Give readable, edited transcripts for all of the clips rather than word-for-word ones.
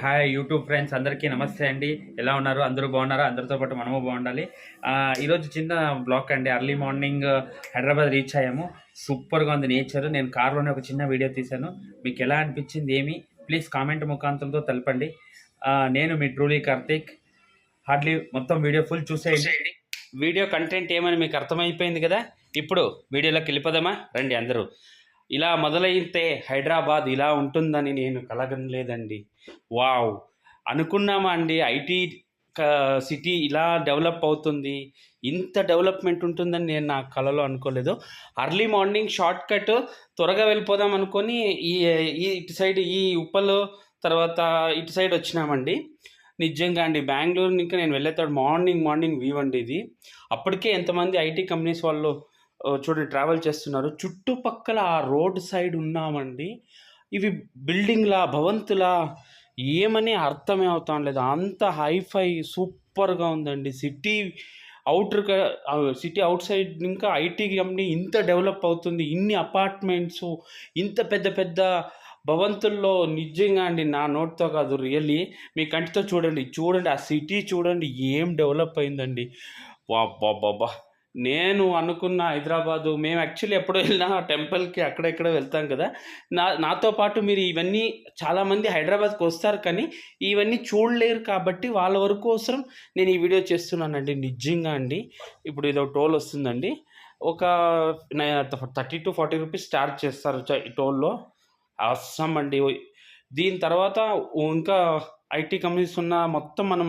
Hi YouTube friends అందరికీ నమస్తే అండి. ఎలా ఉన్నారు? అందరూ బాగున్నారా? అందరితో పాటు మనము బాగుండాలి. ఈరోజు చిన్న బ్లాక్ అండి. ఎర్లీ మార్నింగ్ హైదరాబాద్ రీచ్ అయ్యాము. సూపర్గా ఉంది నేచర్. నేను కార్లోనే ఒక చిన్న వీడియో తీశాను. మీకు ఎలా అనిపించింది ఏమి ప్లీజ్ కామెంట్ ముఖాంతంతో తెలపండి. నేను మీ ట్రూలీ కార్తిక్. హార్డ్లీ మొత్తం వీడియో ఫుల్ చూసేయండి. వీడియో కంటెంట్ ఏమని మీకు అర్థమైపోయింది కదా. ఇప్పుడు వీడియోలోకి వెళ్ళిపోదామా? రండి అందరూ. ఇలా మొదలైతే హైదరాబాద్ ఇలా ఉంటుందని నేను కలగనలేదండి. వావ్! అనుకున్నామా అండి ఐటీ సిటీ ఇలా డెవలప్ అవుతుంది, ఇంత డెవలప్మెంట్ ఉంటుందని నేను నా కలలో అనుకోలేదు. అర్లీ మార్నింగ్ షార్ట్ కట్ త్వరగా వెళ్ళిపోదాం అనుకొని ఈ ఇటు సైడ్ ఈ ఉప్పలు తర్వాత ఇటు సైడ్ వచ్చినామండి. నిజంగా అండి బెంగళూరు ఇంకా నేను వెళ్ళేతాడు మార్నింగ్ వ్యూ అండి ఇది. అప్పటికే ఎంతమంది ఐటీ కంపెనీస్ వాళ్ళు చూడండి ట్రావెల్ చేస్తున్నారు. చుట్టుపక్కల ఆ రోడ్ సైడ్ ఉన్నామండి. ఇవి బిల్డింగ్లా భవంతులా ఏమని అర్థమే అవుతాం లేదు. అంత హైఫై సూపర్గా ఉందండి. సిటీ అవుట్ సైడ్ ఇంకా ఐటీ కంపెనీ ఇంత డెవలప్ అవుతుంది, ఇన్ని అపార్ట్మెంట్స్, ఇంత పెద్ద పెద్ద భవంతుల్లో. నిజంగా అండి నా నోట్తో కాదు, రియల్లీ మీ కంటితో చూడండి ఆ సిటీ చూడండి ఏం డెవలప్ అయిందండి. బాబా నేను అనుకున్న హైదరాబాదు మేము యాక్చువల్లీ ఎప్పుడు వెళ్ళినా టెంపుల్కి అక్కడెక్కడ వెళ్తాం కదా. నాతో పాటు మీరు ఇవన్నీ చాలామంది హైదరాబాద్కి వస్తారు కానీ ఇవన్నీ చూడలేరు కాబట్టి వాళ్ళ వరకు కోసం నేను ఈ వీడియో చేస్తున్నానండి. నిజంగా అండి ఇప్పుడు ఇదో టోల్ వస్తుందండి. ఒక 30 to 40 రూపీస్ ఛార్జ్ చేస్తారు ఈ టోల్లో. అవసరం అండి. దీని తర్వాత ఇంకా ఐటీ కంపెనీస్ ఉన్న మొత్తం మనం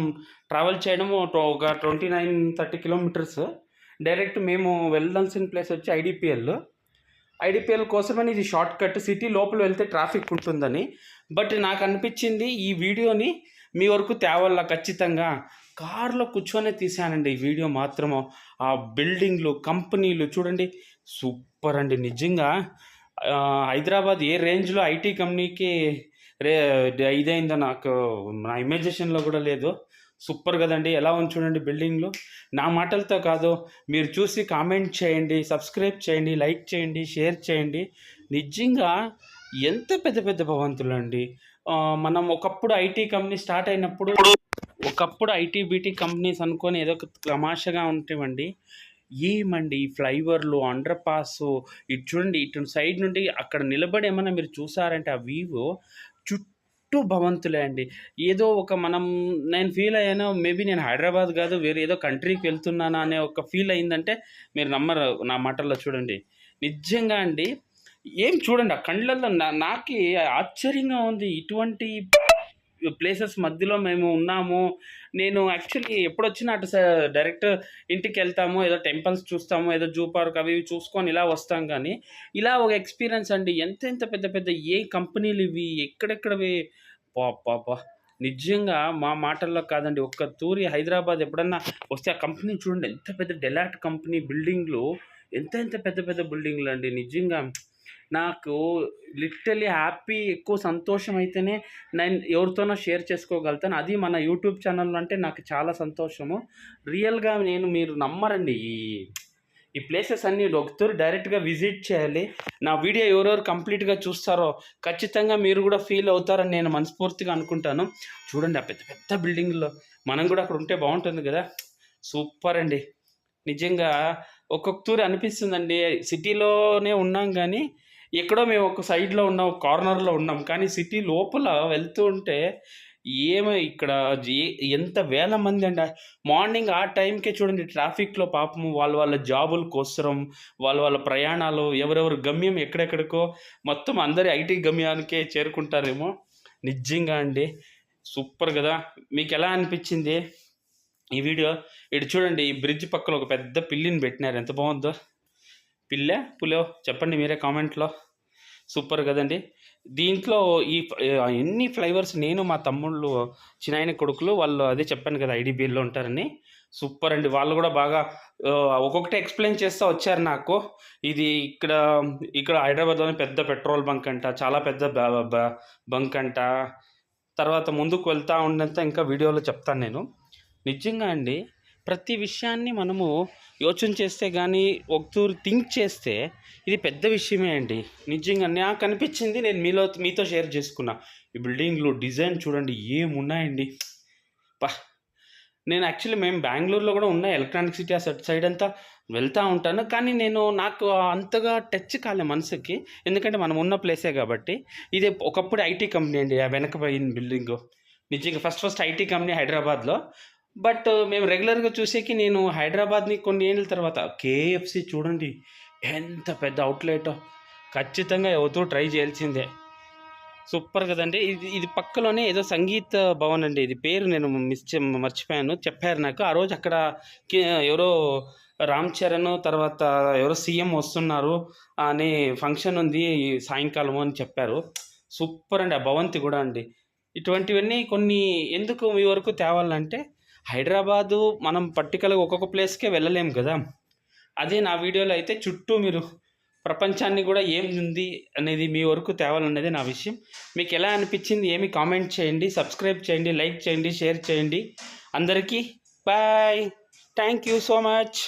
ట్రావెల్ చేయడం ఒక 29-30 కిలోమీటర్స్. డైరెక్ట్ మేము వెళ్ళాల్సిన ప్లేస్ వచ్చి ఐడిపిఎల్ కోసమని ఇది షార్ట్ కట్. సిటీ లోపల వెళ్తే ట్రాఫిక్ ఉంటుందని. బట్ నాకు అనిపించింది ఈ వీడియోని మీ వరకు తేవాల ఖచ్చితంగా. కార్లో కూర్చొనే తీసానండి ఈ వీడియో మాత్రము. ఆ బిల్డింగ్లు కంపెనీలు చూడండి సూపర్ అండి. నిజంగా హైదరాబాద్ ఏ రేంజ్లో ఐటీ కంపెనీకి ఇదైందో నాకు నా ఇమాజినేషన్లో కూడా లేదు. సూపర్ కదండి. ఎలా ఉంది చూడండి బిల్డింగ్లు. నా మాటలతో కాదు, మీరు చూసి కామెంట్ చేయండి, సబ్స్క్రైబ్ చేయండి, లైక్ చేయండి, షేర్ చేయండి. నిజంగా ఎంత పెద్ద పెద్ద భవంతులు అండి. మనం ఒకప్పుడు ఐటీ కంపెనీ స్టార్ట్ అయినప్పుడు బీటీ కంపెనీస్ అనుకొని ఏదో ఒక తమాషగా ఉంటామండి. ఏమండి ఈ ఫ్లైఓవర్లు, అండర్ పాస్, ఇటు చూడండి, ఇటు సైడ్ నుండి అక్కడ నిలబడి ఏమన్నా మీరు చూసారంటే ఆ వ్యూ చుట్టూ భవంతులే అండి. ఏదో ఒక నేను ఫీల్ అయ్యాను, మేబీ నేను హైదరాబాద్ కాదు వేరే ఏదో కంట్రీకి వెళ్తున్నానా అనే ఒక ఫీల్ అయిందంటే మీరు నమ్మరు నా మాటల్లో. చూడండి నిజంగా అండి ఏం చూడండి ఆ కళ్ళల్లో నాకు ఆశ్చర్యంగా ఉంది. ఇటువంటి ప్లేసెస్ మధ్యలో మేము ఉన్నాము. నేను యాక్చువల్లీ ఎప్పుడొచ్చినా అటు డైరెక్ట్ ఇంటికి వెళ్తాము, ఏదో టెంపుల్స్ చూస్తాము, ఏదో జూ పార్క్ అవి చూసుకొని ఇలా వస్తాం. కానీ ఇలా ఒక ఎక్స్పీరియన్స్ అండి. ఎంత పెద్ద పెద్ద ఏ కంపెనీలు ఇవి, ఎక్కడెక్కడవి. పాపా నిజంగా మా మాటల్లో కాదండి. ఒక్క తూరి హైదరాబాద్ ఎప్పుడన్నా వస్తే ఆ కంపెనీ చూడండి ఎంత పెద్ద డెలాట్ కంపెనీ బిల్డింగ్లు, ఎంత పెద్ద పెద్ద బిల్డింగ్లు అండి. నిజంగా నాకు లిటరలీ హ్యాపీ, ఎక్కువ సంతోషం అయితేనే నేను ఎవరితోనో షేర్ చేసుకోగలుగుతాను. అది మన యూట్యూబ్ ఛానల్ అంటే నాకు చాలా సంతోషము. రియల్గా మీరు నమ్మరండి. ఈ ప్లేసెస్ అన్నీ ఒకసారి డైరెక్ట్గా విజిట్ చేయాలి. నా వీడియో ఎవరెవరు కంప్లీట్గా చూస్తారో ఖచ్చితంగా మీరు కూడా ఫీల్ అవుతారని నేను మనస్ఫూర్తిగా అనుకుంటాను. చూడండి ఆ పెద్ద పెద్ద బిల్డింగ్లో మనం కూడా అక్కడ ఉంటే బాగుంటుంది కదా. సూపర్ అండి. నిజంగా ఒక్కొక్క తూరి అనిపిస్తుందండి. సిటీలోనే ఉన్నాం కానీ ఎక్కడో మేము ఒక సైడ్లో ఉన్నాం, ఒక కార్నర్లో ఉన్నాం. కానీ సిటీ లోపల వెళ్తూ ఉంటే ఇక్కడ ఎంత వేల మంది అండి. మార్నింగ్ ఆ టైంకే చూడండి ట్రాఫిక్లో పాపము వాళ్ళ జాబుల కోసరం, వాళ్ళ ప్రయాణాలు, ఎవరెవరు గమ్యం ఎక్కడెక్కడికో మొత్తం అందరి ఐటీ గమ్యానికే చేరుకుంటారేమో. నిజంగా అండి సూపర్ కదా. మీకు ఎలా అనిపించింది ఈ వీడియో? ఇటు చూడండి ఈ బ్రిడ్జ్ పక్కన ఒక పెద్ద పిల్లిని పెట్టినారు. ఎంత బాగుందో. పులో చెప్పండి మీరే కామెంట్లో. సూపర్ కదండి. దీంట్లో ఎన్ని ఫ్లైవర్స్ నేను మా తమ్ముళ్ళు చిన్నాయన కొడుకులు వాళ్ళు అదే చెప్పాను కదా ఐడిబిఎల్లో ఉంటారని. సూపర్ అండి. వాళ్ళు కూడా బాగా ఒక్కొక్కటి ఎక్స్ప్లెయిన్ చేస్తూ వచ్చారు నాకు. ఇది ఇక్కడ హైదరాబాద్లోనే పెద్ద పెట్రోల్ బంక్ అంట, చాలా పెద్ద బంక్ అంట. తర్వాత ముందుకు వెళ్తూ ఉన్నంత ఇంకా వీడియోలో చెప్తాను నేను. నిజంగా అండి ప్రతి విషయాన్ని మనము యోచన చేస్తే కానీ ఒకతూరు థింక్ చేస్తే ఇది పెద్ద విషయమే అండి. నిజంగా నాకు అనిపించింది, నేను మీతో షేర్ చేసుకున్నా. ఈ బిల్డింగ్లు డిజైన్ చూడండి ఏమున్నాయండి. పా నేను యాక్చువల్లీ మేము బెంగుళూరులో కూడా ఉన్న ఎలక్ట్రానిక్ సిటీ ఆ సైడ్ అంతా వెళ్తూ ఉంటాను. కానీ నాకు అంతగా టచ్ కాలే మనసుకి. ఎందుకంటే మనం ఉన్న ప్లేసే కాబట్టి. ఇది ఒకప్పుడు ఐటీ కంపెనీ అండి. ఆ వెనక పోయిన బిల్డింగు నిజంగా ఫస్ట్ ఐటీ కంపెనీ హైదరాబాద్లో. బట్ మేము రెగ్యులర్గా చూసేకి నేను హైదరాబాద్ని కొన్ని ఏళ్ళ తర్వాత కేఎఫ్సి చూడండి ఎంత పెద్ద అవుట్లెటో. ఖచ్చితంగా ఎవరితో ట్రై చేయాల్సిందే. సూపర్ కదండి. ఇది పక్కలోనే ఏదో సంగీత భవన్ అండి. ఇది పేరు నేను మర్చిపోయాను. చెప్పారు నాకు ఆ రోజు అక్కడ ఎవరో రామ్ చరణ్ తర్వాత ఎవరో సీఎం వస్తున్నారు అనే ఫంక్షన్ ఉంది సాయంకాలం అని చెప్పారు. సూపర్ అండి ఆ భవంతి కూడా అండి. ఇటువంటివన్నీ కొన్ని ఎందుకు మీ వరకు తేవాలంటే హైదరాబాదు మనం పర్టికులర్గా ఒక్కొక్క ప్లేస్కే వెళ్ళలేము కదా. అదే నా వీడియోలో అయితే చుట్టూ మీరు ప్రపంచాన్ని కూడా ఏం ఉంది అనేది మీ వరకు తేవాలనేది నా విషయం. మీకు ఎలా అనిపించింది ఏమి కామెంట్ చేయండి, సబ్స్క్రైబ్ చేయండి, లైక్ చేయండి, షేర్ చేయండి. అందరికీ bye. Thank you so much.